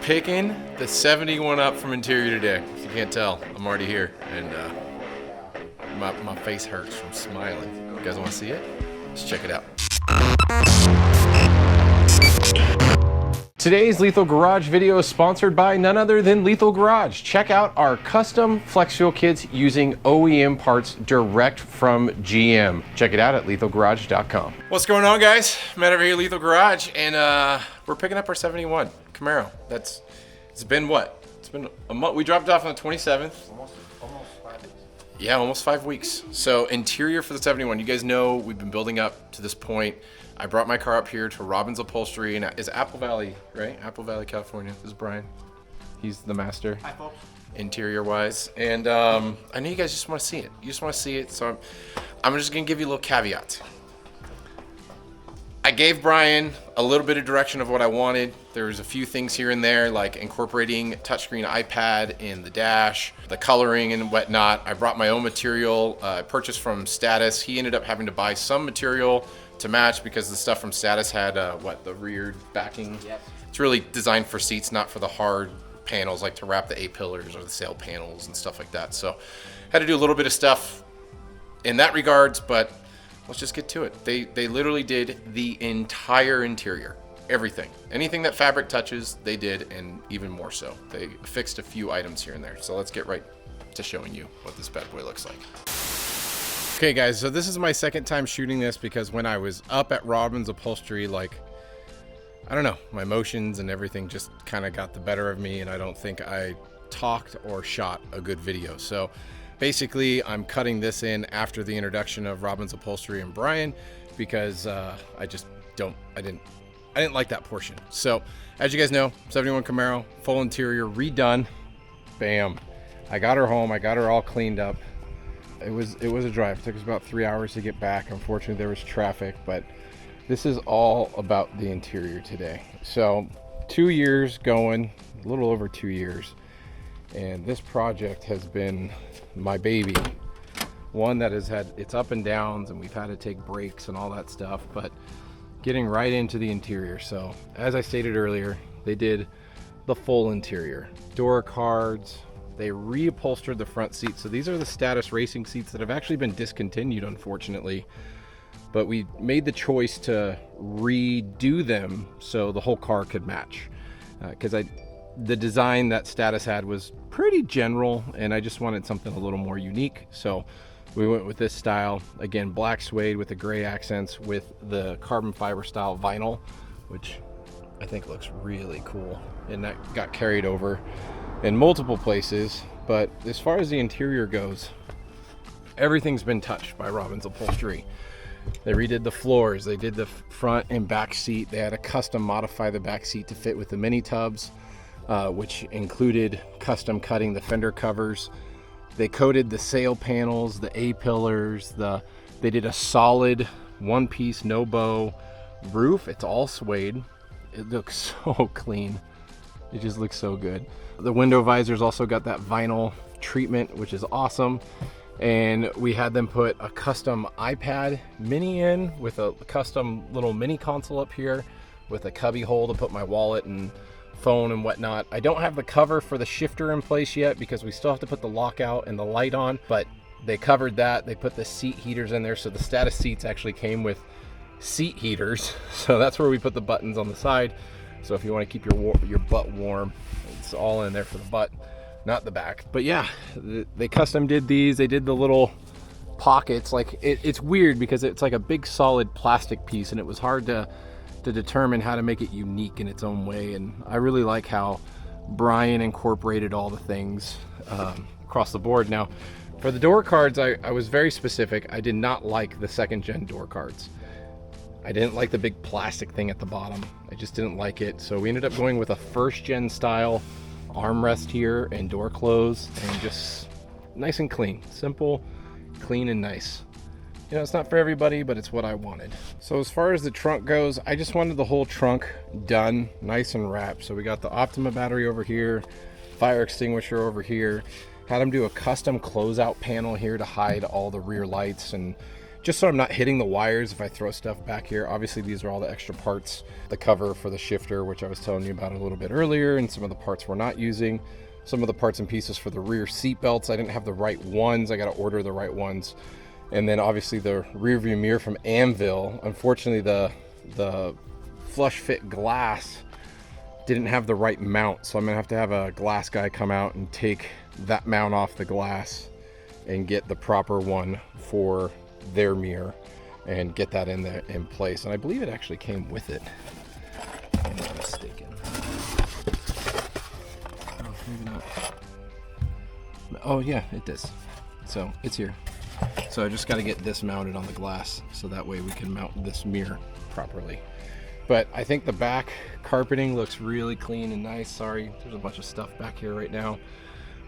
picking the 71 up from interior today. If you can't tell, I'm already here, and my face hurts from smiling. You guys want to see it? Let's check it out. Today's Lethal Garage video is sponsored by none other than Lethal Garage. Check out our custom flex fuel kits using OEM parts direct from GM. Check it out at lethalgarage.com. What's going on, guys? Matt over here, Lethal Garage, and we're picking up our 71 Camaro. It's been what? It's been a month. We dropped it off on the 27th. Almost 5 weeks. Yeah, almost 5 weeks. So interior for the 71. You guys know we've been building up to this point. I brought my car up here to Robbins Upholstery, and is Apple Valley, right? Apple Valley, California. This is Brian. He's the master. Hi, folks. Interior wise. And I know you guys just want to see it. You just want to see it. So I'm just going to give you a little caveat. I gave Brian a little bit of direction of what I wanted. There was a few things here and there, like incorporating touchscreen iPad in the dash, the coloring and whatnot. I brought my own material, I purchased from Status. He ended up having to buy some material to match because the stuff from Status had the rear backing. Yep. It's really designed for seats, not for the hard panels, like to wrap the A-pillars or the sail panels and stuff like that. So had to do a little bit of stuff in that regards, but let's just get to it. They literally did the entire interior, everything. Anything that fabric touches, they did, and even more so. They fixed a few items here and there. So let's get right to showing you what this bad boy looks like. Okay guys, so this is my second time shooting this because when I was up at Robbins Upholstery, like, I don't know, my emotions and everything just kind of got the better of me, and I don't think I talked or shot a good video. So basically, I'm cutting this in after the introduction of Robbins Upholstery and Brian because I didn't like that portion. So as you guys know, 71 Camaro, full interior, redone. Bam. I got her home. I got her all cleaned up. It was a drive. It took us about 3 hours to get back. Unfortunately, there was traffic, but this is all about the interior today. So 2 years going, a little over 2 years. And this project has been my baby. One that has had its up and downs, and we've had to take breaks and all that stuff, but getting right into the interior. So as I stated earlier, they did the full interior. Door cards, they reupholstered the front seats. So these are the Status racing seats that have actually been discontinued, unfortunately, but we made the choice to redo them so the whole car could match. Because the design that Status had was pretty general, and I just wanted something a little more unique. So we went with this style. Again, black suede with the gray accents with the carbon fiber style vinyl, which I think looks really cool. And that got carried over in multiple places. But as far as the interior goes, everything's been touched by Robbins Upholstery. They redid the floors, they did the front and back seat. They had to custom modify the back seat to fit with the mini tubs, which included custom cutting the fender covers. They coated the sail panels, the A-pillars, they did a solid one-piece, no bow roof. It's all suede. It looks so clean. It just looks so good. The window visors also got that vinyl treatment, which is awesome. And we had them put a custom iPad mini in with a custom little mini console up here with a cubby hole to put my wallet and phone and whatnot. I don't have the cover for the shifter in place yet because we still have to put the lockout and the light on, but they covered that. They put the seat heaters in there. So the Status seats actually came with seat heaters. So that's where we put the buttons on the side. So if you want to keep your butt warm, it's all in there for the butt, not the back. But yeah, they custom did these. They did the little pockets. Like it's weird because it's like a big solid plastic piece, and it was hard to determine how to make it unique in its own way. And I really like how Brian incorporated all the things across the board. Now, for the door cards, I was very specific. I did not like the second gen door cards. I didn't like the big plastic thing at the bottom. I just didn't like it. So we ended up going with a first gen style armrest here and door close, and just nice and clean. Simple, clean, and nice. You know, it's not for everybody, but it's what I wanted. So as far as the trunk goes, I just wanted the whole trunk done, nice and wrapped. So we got the Optima battery over here, fire extinguisher over here, had them do a custom closeout panel here to hide all the rear lights and just so I'm not hitting the wires if I throw stuff back here. Obviously, these are all the extra parts. The cover for the shifter, which I was telling you about a little bit earlier, and some of the parts we're not using. Some of the parts and pieces for the rear seat belts, I didn't have the right ones. I got to order the right ones. And then obviously the rear view mirror from Anvil. Unfortunately, the flush fit glass didn't have the right mount, so I'm gonna have to have a glass guy come out and take that mount off the glass and get the proper one for their mirror and get that in place. And I believe it actually came with it, if I'm not mistaken. Oh, maybe not. Oh yeah, it does. So it's here. So I just got to get this mounted on the glass so that way we can mount this mirror properly. But I think the back carpeting looks really clean and nice. Sorry, there's a bunch of stuff back here right now,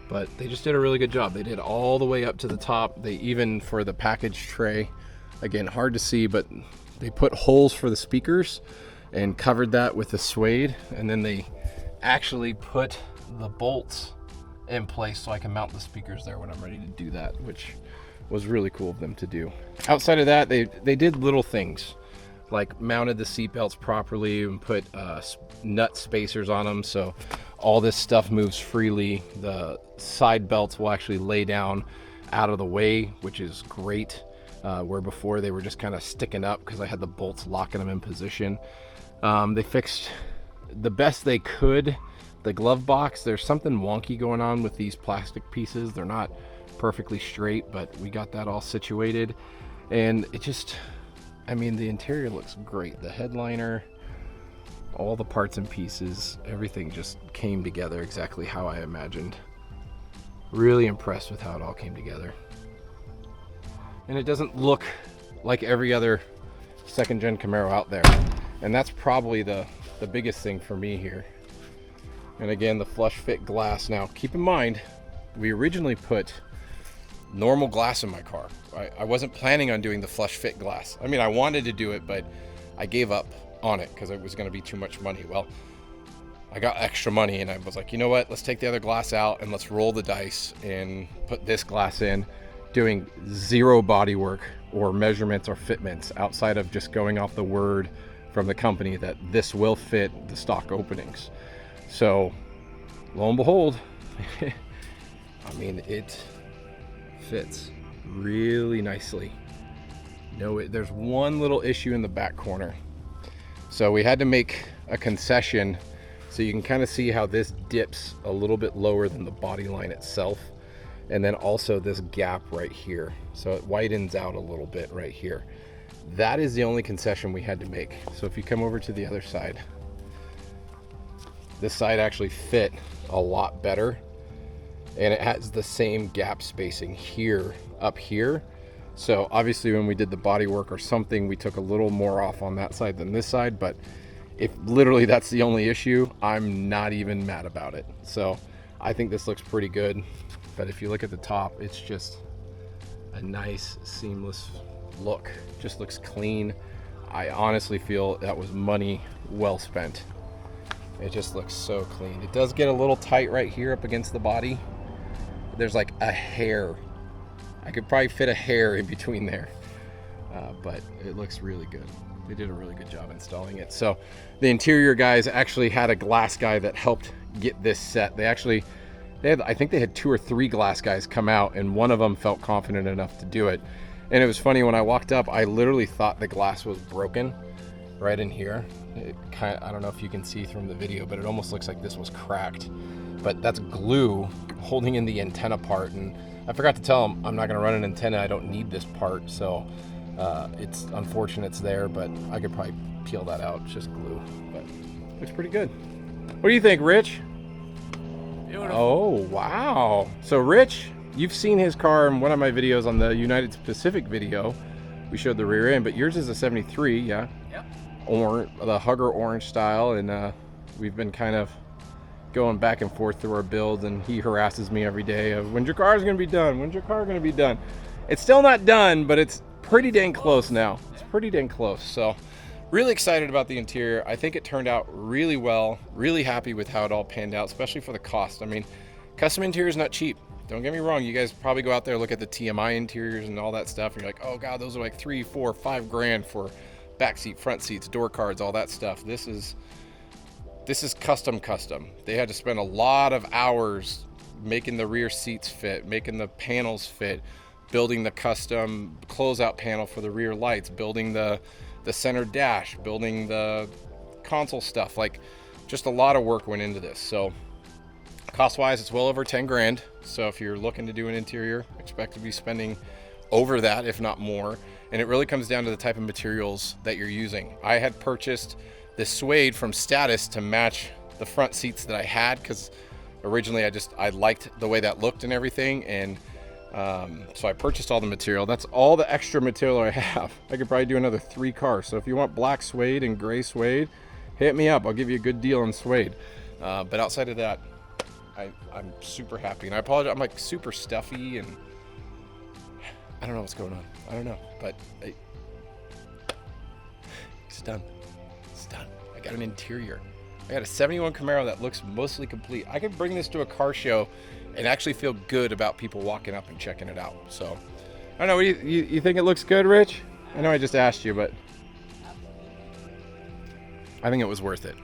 but they just did a really good job. They did all the way up to the top. They even, for the package tray, again, hard to see, but they put holes for the speakers and covered that with the suede. And then they actually put the bolts in place so I can mount the speakers there when I'm ready to do that, which was really cool of them to do. Outside of that, they did little things, like mounted the seat belts properly and put nut spacers on them so all this stuff moves freely. The side belts will actually lay down out of the way, which is great, where before they were just kind of sticking up because I had the bolts locking them in position. They fixed the best they could the glove box. There's something wonky going on with these plastic pieces. They're not perfectly straight, but we got that all situated, and it just, I mean, the interior looks great. The headliner, all the parts and pieces, everything just came together exactly how I imagined. Really impressed with how it all came together. And it doesn't look like every other second gen Camaro out there. And that's probably the biggest thing for me here. And again, the flush fit glass. Now, keep in mind, we originally put normal glass in my car. I wasn't planning on doing the flush fit glass. I mean, I wanted to do it, but I gave up on it because it was going to be too much money. Well, I got extra money and I was like, you know what, let's take the other glass out and let's roll the dice and put this glass in, doing zero body work or measurements or fitments outside of just going off the word from the company that this will fit the stock openings. So lo and behold, I mean, it fits really nicely. There's one little issue in the back corner. So we had to make a concession so you can kind of see how this dips a little bit lower than the body line itself. And then also this gap right here. So it widens out a little bit right here. That is the only concession we had to make. So if you come over to the other side, this side actually fit a lot better. And it has the same gap spacing here, up here. So obviously when we did the body work or something, we took a little more off on that side than this side, but if literally that's the only issue, I'm not even mad about it. So I think this looks pretty good. But if you look at the top, it's just a nice seamless look. Just looks clean. I honestly feel that was money well spent. It just looks so clean. It does get a little tight right here up against the body. There's like a hair. I could probably fit a hair in between there, but it looks really good. They did a really good job installing it. So the interior guys actually had a glass guy that helped get this set. I think they had 2 or 3 glass guys come out, and one of them felt confident enough to do it. And it was funny, when I walked up, I literally thought the glass was broken right in here. I don't know if you can see from the video, but it almost looks like this was cracked. But that's glue holding in the antenna part, and I forgot to tell them I'm not going to run an antenna. I don't need this part, so it's unfortunate it's there, but I could probably peel that out. It's just glue, but it looks pretty good. What do you think, Rich? Beautiful. Oh, wow. So Rich, you've seen his car in one of my videos on the United Pacific video. We showed the rear end, but yours is a 73, yeah? Yep. The Hugger orange style, and we've been kind of going back and forth through our builds, and he harasses me every day of, when's your car's gonna be done? When's your car gonna be done? It's still not done, but it's pretty dang close now. It's pretty dang close. So really excited about the interior. I think it turned out really well. Really happy with how it all panned out, especially for the cost. I mean, custom interior is not cheap. Don't get me wrong, you guys probably go out there, look at the TMI interiors and all that stuff, and you're like, oh God, those are like 3, 4, 5 grand for back seat, front seats, door cards, all that stuff. This is custom. They had to spend a lot of hours making the rear seats fit, making the panels fit, building the custom closeout panel for the rear lights, building the center dash, building the console stuff. Like, just a lot of work went into this. So cost wise, it's well over 10 grand. So if you're looking to do an interior, expect to be spending over that, if not more. And it really comes down to the type of materials that you're using. I had purchased this suede from Status to match the front seats that I had, because originally I liked the way that looked and everything. And so I purchased all the material. That's all the extra material I have. I could probably do another 3 cars. So if you want black suede and gray suede, hit me up. I'll give you a good deal on suede. But outside of that, I'm super happy. And I apologize, I'm like super stuffy and I don't know what's going on. I don't know, but it's done. It's done. I got an interior. I got a 71 Camaro that looks mostly complete. I could bring this to a car show and actually feel good about people walking up and checking it out. So, I don't know, you think it looks good, Rich? I know I just asked you, but I think it was worth it.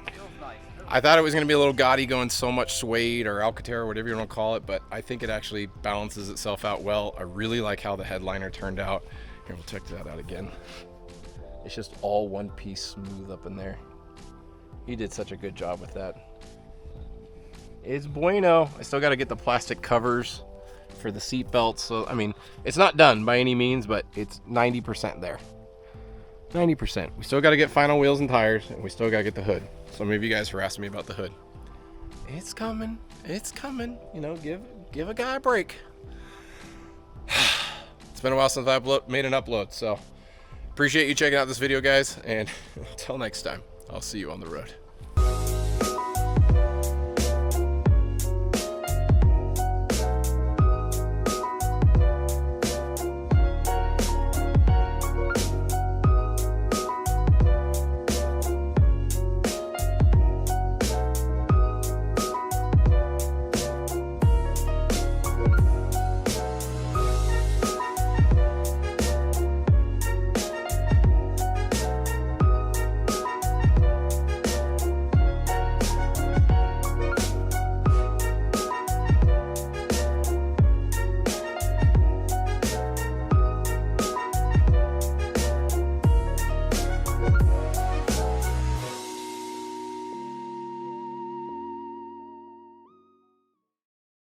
I thought it was going to be a little gaudy going so much suede or Alcantara or whatever you want to call it, but I think it actually balances itself out well. I really like how the headliner turned out. Here, we'll check that out again. It's just all one piece smooth up in there. He did such a good job with that. It's bueno. I still got to get the plastic covers for the seat belts. So, I mean, it's not done by any means, but it's 90% there. 90%. We still got to get final wheels and tires, and we still got to get the hood. Some of you guys harassed me about the hood. It's coming. It's coming. You know, give a guy a break. It's been a while since I've made an upload, so appreciate you checking out this video, guys, and until next time, I'll see you on the road.